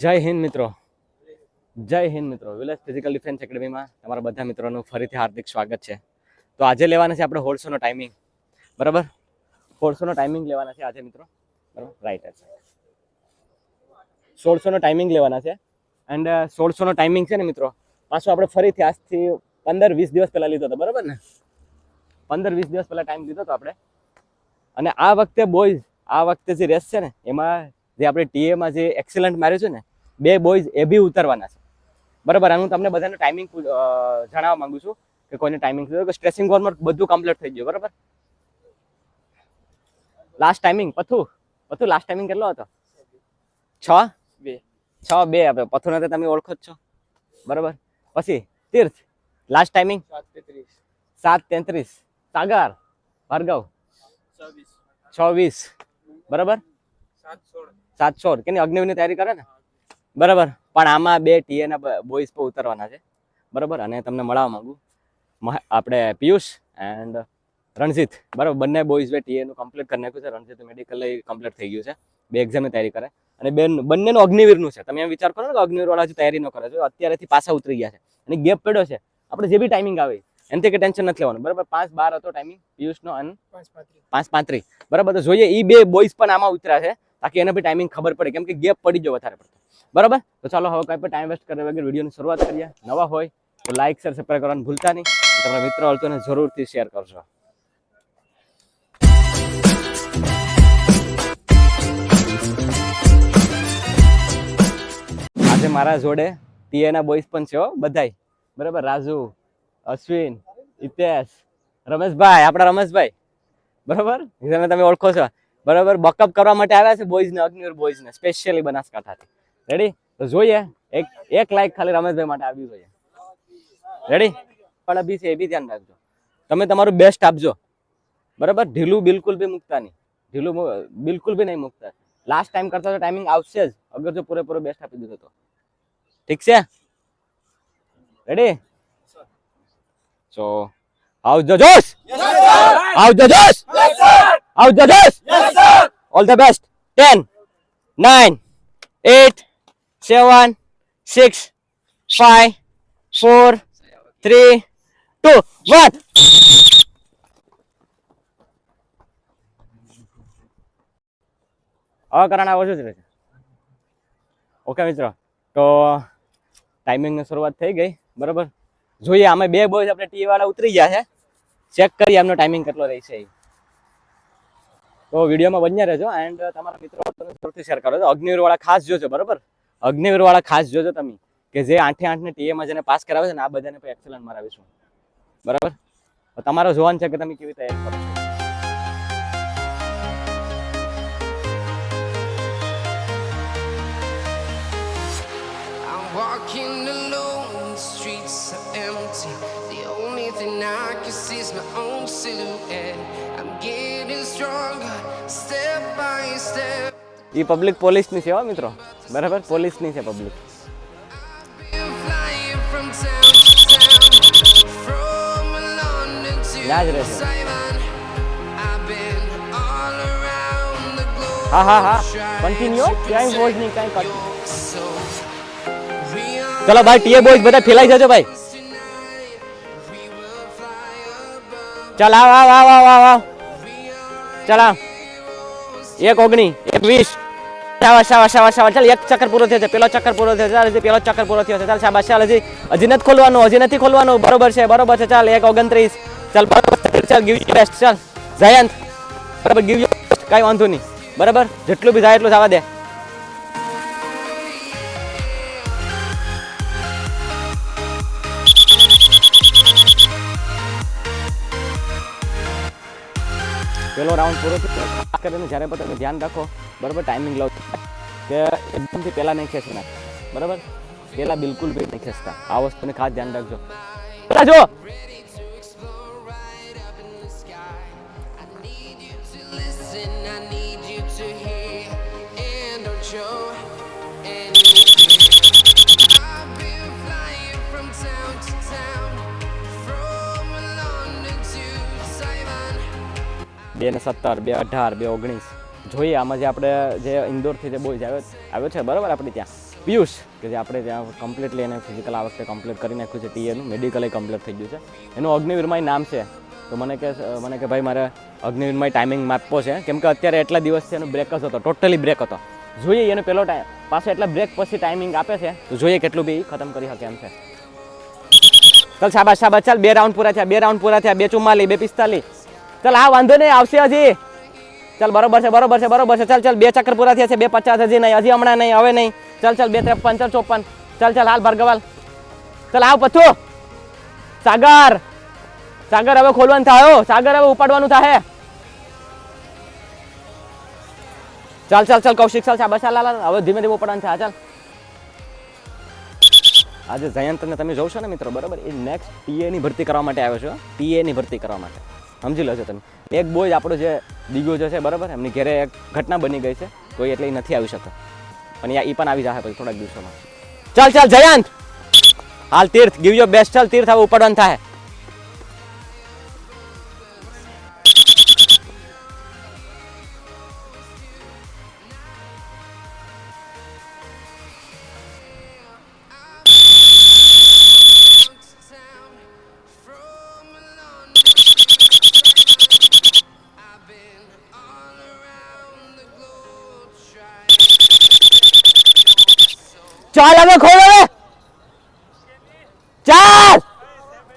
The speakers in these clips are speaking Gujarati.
જય હિન્દ મિત્રો. વિલેજ ફિઝિકલ ડિફેન્સ એકેડમીમાં તમારા બધા મિત્રોનું ફરીથી હાર્દિક સ્વાગત છે. તો આજે લેવાના છે આપણે 1600નો ટાઈમિંગ, બરાબર? 1600નો ટાઈમિંગ લેવાના છે આજે મિત્રો, બરાબર? રાઈટ છે. 1600નો ટાઈમિંગ લેવાના છે એન્ડ 1600નો ટાઈમિંગ છે ને મિત્રો, પાછો આપણે ફરીથી આજથી 15-20 દિવસ પહેલા લીધો હતો, બરાબર ને? 15-20 દિવસ પહેલા ટાઈમ લીધો હતો આપણે. અને આ વખતે બોયઝ, આ વખતે જે રેસ છે ને એમાં જે આપણે ટીએમાં જે એક્સેલન્ટ માર્યું છે ને, 2 બોયઝ એ બી ઉતરવાના છે, બરાબર? હું તમને બધાને ટાઈમિંગ જણાવવા માંગુ છું કે કોઈને ટાઈમિંગ કે સ્ટ્રેસિંગ હોર્મોન બધું કમ્પ્લીટ થઈ ગયું, બરાબર? લાસ્ટ ટાઈમિંગ પથુ લાસ્ટ ટાઈમિંગ કેટલો હતો? 6-2 આપણે પથુને તો તમે ઓળખો જ છો, બરાબર? પછી તીર્થ લાસ્ટ ટાઈમિંગ 7:33. સાગર ભાર્ગવ 6:20, બરાબર? 7:16 કે અગ્નિવીરની તૈયારી કરે ને, બરાબર? પણ આમાં 2 ટીએના બોયઝ પર ઉતરવાના છે, બરાબર? અને તમને મળવા માંગુ આપણે પિયુષ એન્ડ રણજીત, બરાબર? બંને બોયઝ ટીએનું કમ્પ્લીટ કરી નાખ્યું છે. રણજીત મેડિકલ કમ્પ્લીટ થઈ ગયું છે, 2 એક્ઝામની તૈયારી કરે અને બંનેનું અગ્નિવીરનું છે. તમે એમ વિચાર કરો ને કે અગ્નિવીર વાળા હજુ તૈયારી ન કરે, જો અત્યારેથી પાછા ઉતરી ગયા છે અને ગેપ પડ્યો છે. આપણે જે બી ટાઈમિંગ આવે એનાથી કે ટેન્શન નથી લેવાનું, બરાબર? 5:12 હતો ટાઈમિંગ પિયુષનો અને 5:35, બરાબર? તો જોઈએ એ 2 બોયઝ પણ આમાં ઉતર્યા છે તાકી એને બી ટાઈમિંગ ખબર પડે, કેમ કે ગેપ પડી ગયો વધારે પડતો, બરાબર? તો ચાલો હવે કઈ પણ ટાઈમ વેસ્ટ કર્યા વગર વિડીયોની શરૂઆત કરીએ. નવા હોય તો લાઈક શેર સબસ્ક્રાઈબ કરવાનું ભૂલતા નહીં. તમારા મિત્રો હોય તો એને જરૂરથી શેર કરજો. આજે મારા જોડે ટીએના બોયઝ પણ છે હો, બધાય, બરાબર? રાજુ, અશ્વિન, હિતેશ, રમેશભાઈ, આપણા રમેશભાઈ, બરાબર? તમે ઓળખો છો, બરાબર? બકઅપ કરવા માટે આવ્યા છે બોયઝને, અગ્નિવીર બોયઝને સ્પેશિયલી બનાસકાંઠાથી. રેડી? તો જોઈએ એક લાઈક ખાલી રમેશભાઈ માટે આવી જોઈએ. રેડી? પણ બી છે એ બી ધ્યાન રાખજો, તમે તમારું બેસ્ટ આપજો, બરાબર? ઢીલું બિલકુલ બી મૂકતા નહીં, ઢીલું બિલકુલ બી નહીં મૂકતા. લાસ્ટ ટાઈમ કરતા તો ટાઈમિંગ આવશે જ અગર જો પૂરેપૂરો બેસ્ટ આપી દીધો તો. ઠીક છે? રેડી? સો આવજો જોશ, આવજો જોશ, આવજો જોશ. All the best. 10 9 8 7 6 5 4 3 2 1. હવે કારણ ઓછું જ રહેશે. ઓકે મિત્રો, તો ટાઈમિંગની શરૂઆત થઈ ગઈ, બરાબર? જોઈએ આમાં 2 બોયઝ આપણે ટી વાળા ઉતરી ગયા છે, ચેક કરીએ એમનો ટાઈમિંગ કેટલો રહેશે. તો વિડીયોમાં બન્યા રહેજો એન્ડ તમારા મિત્રો જરૂરથી શેર કરો. અગ્નિવીર વાળા ખાસ જોજો, બરાબર? અગ્નિવીર વાળા ખાસ જોજો તમે કે જે 8 ને ટીએમાં જેને પાસ કરાવે છે ને, આ બધાને પણ એક્સેલન્ટ મરાવીશું, બરાબર? તમારો જોવાનું છે કે તમે કેવી તૈયારી કરો છો. Walking alone, the streets are empty. The only thing I can see is my own silhouette. I'm getting stronger, step by step. A public પોલીસની છે હો મિત્રો, બરાબર? પોલીસની છે public. Been flying from town to town, from London to યાદ રહેશે. Taiwan. I've been all around the globe. હા કન્ટિન્યુ, ક્યાંય વોઇસ નહીં, કાંઈ કટ. So we are ચલો ભાઈ, ટીએ બોયઝ બધા ફેલાઈ જજો ભાઈ. tonight. We will fly above. ચાલ આવ. ચાલ આવ. 1:19 1:20. શાબાશ. ચાલ એક ચક્કર પૂરો થયો છે, પેલો ચક્કર પૂરો થયો છે. ચાલ પેલો ચક્કર પૂરો થયો છે. ચાલ શાબાશ. ચાલ હજી નથી ખોલવાનું, બરોબર છે. ચાલ 1:29. ચાલ બરોબર. ચાલ ગીવ યુ બેસ્ટ. ચાલ જયંત, બરાબર? ગીવ યુ બેસ્ટ, કાંઈ વાંધો નહીં, બરાબર? જેટલું બી થાય એટલું જવા દે. પેલો રાઉન્ડ પૂરો થયો. ખાસ કરીને જ્યારે પણ તમે ધ્યાન રાખો, બરાબર? ટાઈમિંગ લો કે એકદમથી પહેલાં નહીં ખેંચી નાખ, બરાબર? પહેલાં બિલકુલ બી નહીં ખેંચતા. આ વસ્તુને ખાસ ધ્યાન રાખજો. જો Ready to explore right up in the sky. I need you to listen, I need you to hear, and don't show any fear. I've been flying from town to town, from London to Taiwan. 2:17 2:18 2:19 જોઈએ આમાં જે આપણે જે ઇન્દોરથી જે બોયઝ આવ્યો છે, બરાબર? આપણે ત્યાં પિયુષ કે જે આપણે ત્યાં કમ્પ્લીટલી એને ફિઝિકલ આ વખતે કમ્પ્લીટ કરી નાખ્યું છે ટીએનું, મેડિકલ કમ્પ્લીટ થઈ ગયું છે. એનું અગ્નિવીરમાય નામ છે. તો મને કે ભાઈ મારે અગ્નિવીરમાય ટાઈમિંગ માપવો છે, કેમ કે અત્યારે એટલા દિવસથી એનો બ્રેક જ હતો, ટોટલી બ્રેક હતો. જોઈએ એને પેલો ટાઈમ પાછો એટલા બ્રેક પછી ટાઈમિંગ આપે છે, તો જોઈએ કેટલું બી ખતમ કરી શકે એમ છે. ચાલ શાબાશ શાબાશ, ચાલ 2 રાઉન્ડ પૂરા થયા, 2 રાઉન્ડ પૂરા થયા, 2:44, 2:45. ચાલ આ વાંધો નહીં, આવશે હજી. ચાલ બરોબર છે બરોબર છે બરોબર છે. ચાલ ચાલ 2 ચક્કર પૂરા થયા છે, 2:50 હજી નહીં, હજી હમણાં નહીં, હવે નહીં. ચાલ ચાલ 2:53, ચાલ 54. ચાલ ચાલ હાલ ભાર્ગવાલ, ચાલ આવ પથ્થું. સાગર સાગર હવે ખોલવાનું થાય, સાગર હવે ઉપાડવાનું થાય. ચાલ ચાલ ચાલ કૌશિક, ચાલ શાબાશ, ચાલ હવે ધીમે ધીમે ઉપાડવાનું થાય. ચાલ આજે જયંતને તમે જોશો ને મિત્રો, બરાબર, એ નેક્સ્ટ ટીએ ની ભરતી કરવા માટે આવ્યો છે. ટીએ ની ભરતી કરવા માટે સમજી લો છો તમે. એક બોય આપણો જે દિગ્ગજ છે, બરાબર, એમની ઘરે એક ઘટના બની ગઈ છે, કોઈ એટલે નથી આવી શકતો, પણ એ પણ આવી જશે પછી થોડાક દિવસોમાં. ચાલ ચાલ જયંત, હાલ તીર્થ, ગીવ યોર બેસ્ટ. ચાલ તીર્થ હવે ઉપાડવાનું થાય. Town from London. I've been all around the globe trying. ચાલ હવે ખોલ હવે, ચાલ.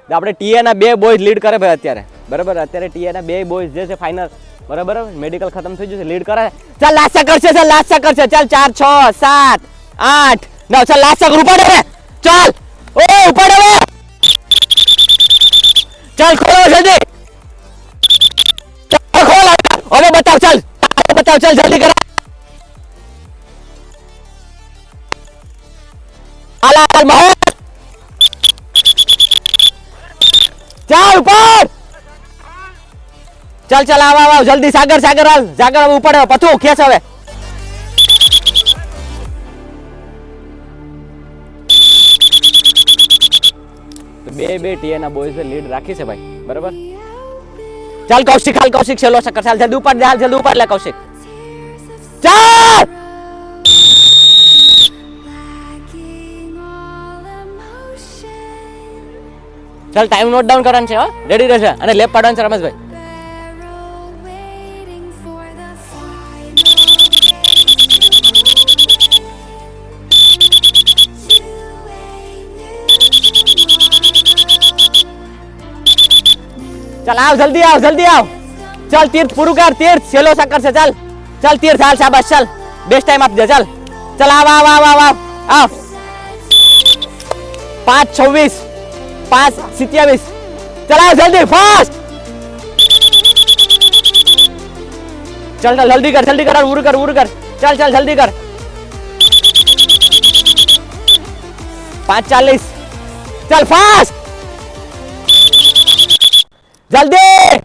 આપણે ટીએ ના 2 બોયઝ લીડ કરે ભાઈ અત્યારે, બરાબર. અત્યારે ટીએ ના 2 બોયઝ જે છે ફાઇનલ, બરાબર, મેડિકલ ખતમ થઈ ગયું છે, લીડ કરે. ચાલ લાસ્ટ ચક્કર છે, ચાલ લાસ્ટ ચક્કર છે. ચાલ 4 6 7 8 9, ચાલ લાસ્ટ ચક્કર ઉપાડ હવે. ચાલ ઓ ઉપાડ હવે. ચાલ ખોલો જલ્દી, ચાલ ખોલ હવે, બતાવ. ચાલ બતાવ, ચાલ જલ્દી કર. આલા હાલ મહોર, ચાલ ઉપર. ચાલ ચાલ આવ આવ જલ્દી. સાગર સાગર હાલ, સાગર હવે ઉપર પથું ખેંચ હવે. તો બે ટીએ ના બોયઝે લીડ રાખી છે ભાઈ, બરાબર. ચાલ કૌશિક, હાલ કૌશિક, છેલ્લો ચક્કર. ચાલ જલ્દી ઉપર હાલ, જલ્દી ઉપર લે કૌશિક. ચાલ ચાલ ટાઈમ નોટ ડાઉન કરવાનું છે, રેડી રહેશે, અને લેપ પાડવાનું છે રમેશભાઈ. ચાલ આવ જલ્દી, આવ જલ્દી આવ. ચાલ તીર્થ પૂરું કર, તીર્થ છેલ્લો ચક્કર છે. ચાલ ચાલ તીર્થ હાલ, શાબાશ, ચાલ બેસ્ટ ટાઈમ આપી દે. ચાલ ચાલ આવ આવ આવ આવ આવ આવ. 5:26 5:27. ચાલ આવ જલ્દી, ફાસ્ટ. ચાલ ચાલ જલ્દી કર, જલ્દી કર, ઉર કર, ઉર કર. ચાલ ચાલ જલ્દી કર. 5:40. ચાલ ફાસ્ટ, જલ્દી.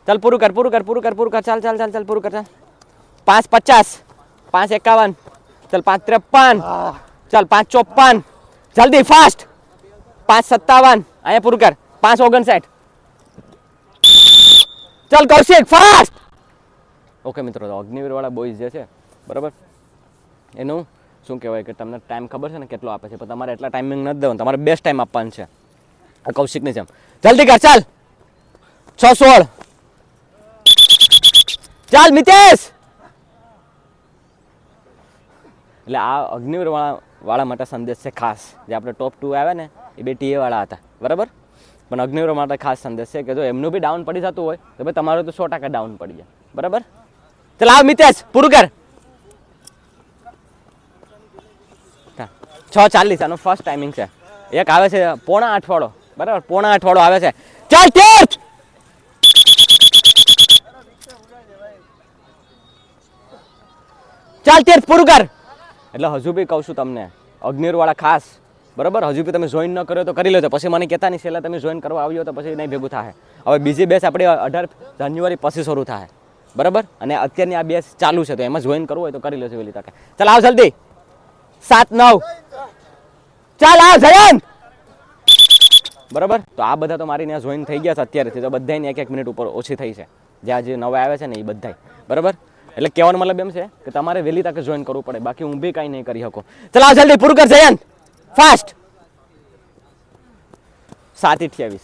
ચાલ પૂરું કર, પૂરું કર, પૂરું કર, પૂરું કર. ચાલ ચાલ ચાલ ચાલ પૂરું કર. ચાલ 5:50 5:51. ચાલ 5:53. ચાલ 5:54. જલ્દી ફાસ્ટ. 5:57. અહીંયા પૂરું કર. 5:59. ચાલ કૌશિક ફાસ્ટ. ઓકે મિત્રો, અગ્નિવીર વાળા બોયઝ જે છે, બરાબર, એનું શું કહેવાય કે તમને ટાઈમ ખબર છે ને કેટલો આપે છે, પણ તમારે એટલા ટાઈમિંગ નથી દેવાનું, તમારે બેસ્ટ ટાઈમ આપવાનું છે આ કૌશિકની જેમ. જલ્દી કર. ચાલ 6:16. ચાલ મિતેશ. એટલે આ અગ્નિવીર વાળા માટે સંદેશ છે ખાસ. જે આપણે ટોપ 2 આવ્યા ને એ 2 ટીએ વાળા હતા, બરાબર, પણ અગ્નિવીર માટે ખાસ સંદેશ છે કે જો એમનું બી ડાઉન પડી જતું હોય તો ભાઈ તમારું તો 100% ડાઉન પડી જાય, બરાબર. ચાલ આવ મિતેશ, પૂરું કર. 6:40 આનો ફર્સ્ટ ટાઈમિંગ છે. એક આવે છે 7:45 વાળો, બરાબર, 7:45 વાળો આવે છે. ચાલ તીર્થ. ચાલ તીર્થ પૂરું કર. એટલે હજુ બી કહું છું તમને, અગ્નિવીર વાળા ખાસ, બરાબર, હજુ બી તમે જોઈન ન કર્યો તો કરી લેજો. પછી મને કહેતા નહીં છેલ્લા તમે જોઈન કરવા આવ્યો તો પછી નહીં ભેગું થાય. હવે બીજી બેચ આપણી 18 જાન્યુઆરી પછી શરૂ થાય, બરાબર, અને અત્યારની આ બેચ ચાલુ છે, તો એમાં જોઈન કરવું હોય તો કરી લેજો વહેલી તકે. ચાલ આવ જલ્દી. 7:09. ચાલ આવ જયંત. બરાબર, તો આ બધા તો મારી ત્યાં જોઈન થઈ ગયા છે અત્યારેથી, તો બધાની 1-1 મિનિટ ઉપર ઓછી થઈ છે. જ્યાં જે નવા આવે છે ને એ બધા, બરાબર. એટલે કહેવાનો મતલબ એમ છે કે તમારે વહેલી તકે જોઈન કરવું પડે, બાકી હું બી કાંઈ નહીં કરી શકો. ચલો જલ્દી પૂરું કર જયંત, ફાસ્ટ. 7:28.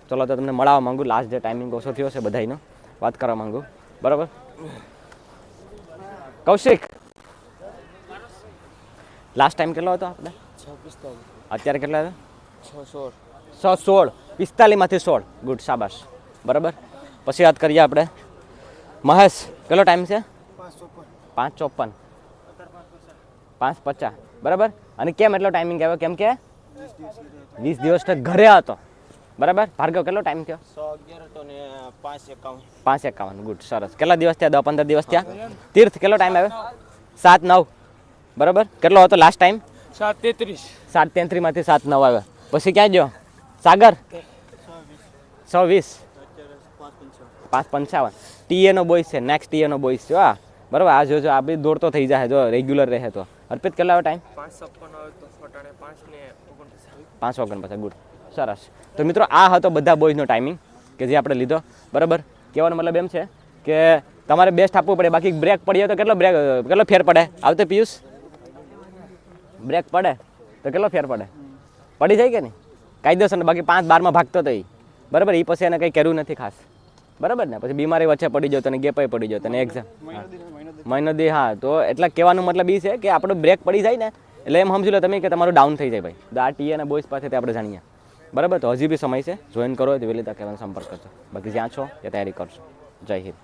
ચલો તો તમને મળવા માંગુ, લાસ્ટ જે ટાઈમિંગ ઓછો થયો છે બધાનો વાત કરવા માંગુ, બરાબર. કૌશિક, લાસ્ટ ટાઈમ કેટલો હતો આપણે? 6:45. અત્યારે કેટલા હતા? 6:16. 6:16. 45માંથી 16. ગુડ, શાબાશ. બરાબર. પછી વાત કરીએ આપણે. મહેશ, કેટલો ટાઈમ છે? 5:54. 5:50. બરાબર. અને કેમ એટલો ટાઈમિંગ આવ્યો? કેમ કે 20 દિવસ તક ઘરે હતો. બરાબર. ભાર્ગવ, કેટલો ટાઈમ થયો? 6:11 હતો ને 5:51. 5:51. ગુડ, સરસ. કેટલા દિવસ થયા? 10-15 દિવસ થયા. તીર્થ, કેટલો ટાઈમ આવ્યો? 7:09. બરાબર. કેટલો હતો લાસ્ટ ટાઈમ? 7:33. 7:33માંથી 7:09 આવ્યો. પછી ક્યાં ગયો? સાગર, 6:20. 5:55. ટીએ નો બોયસ છે, નેક્સ્ટ ટીએ નો બોયસ છે. હા, બરાબર. આ જોજો, આ બી દોડતો થઈ જાય જો રેગ્યુલર રહે તો. અર્પિત, કેટલો આવ્યો ટાઈમ? 5:56 આવે તો 5 ને 59. 5:49. ગુડ, સરસ. તો મિત્રો, આ હતો બધા બોયઝનો ટાઈમિંગ કે જે આપણે લીધો. બરાબર. કહેવાનો મતલબ એમ છે કે તમારે બેસ્ટ આપવું પડે, બાકી બ્રેક પડી તો કેટલો ફેર પડે? આવતે પિયુષ, બ્રેક પડે તો કેટલો ફેર પડે? પડી જાય કે નહીં? કાયદેસર. બાકી 5-12માં ભાગતો હતો એ, બરાબર. એ પછી એને કંઈ કર્યું નથી ખાસ, બરાબર ને. પછી બીમારી વચ્ચે પડી જાય તને, ગેપાઈ પડી જાય તને, એક્ઝામ મહિનો દી. હા, તો એટલે કહેવાનો મતલબ એ છે કે આપણો બ્રેક પડી જાય ને એટલે એમ સમજી લો તમે કે તમારું ડાઉન થઈ જાય ભાઈ. તો આ ટી અને બોયસ પાસેથી આપણે જાણીએ, બરાબર. તો હજી બી સમય છે, જોઈન કરો હોય તો વહેલી તકે સંપર્ક કરજો. બાકી જ્યાં છો એ તૈયારી કરશો. જય હિન્દ.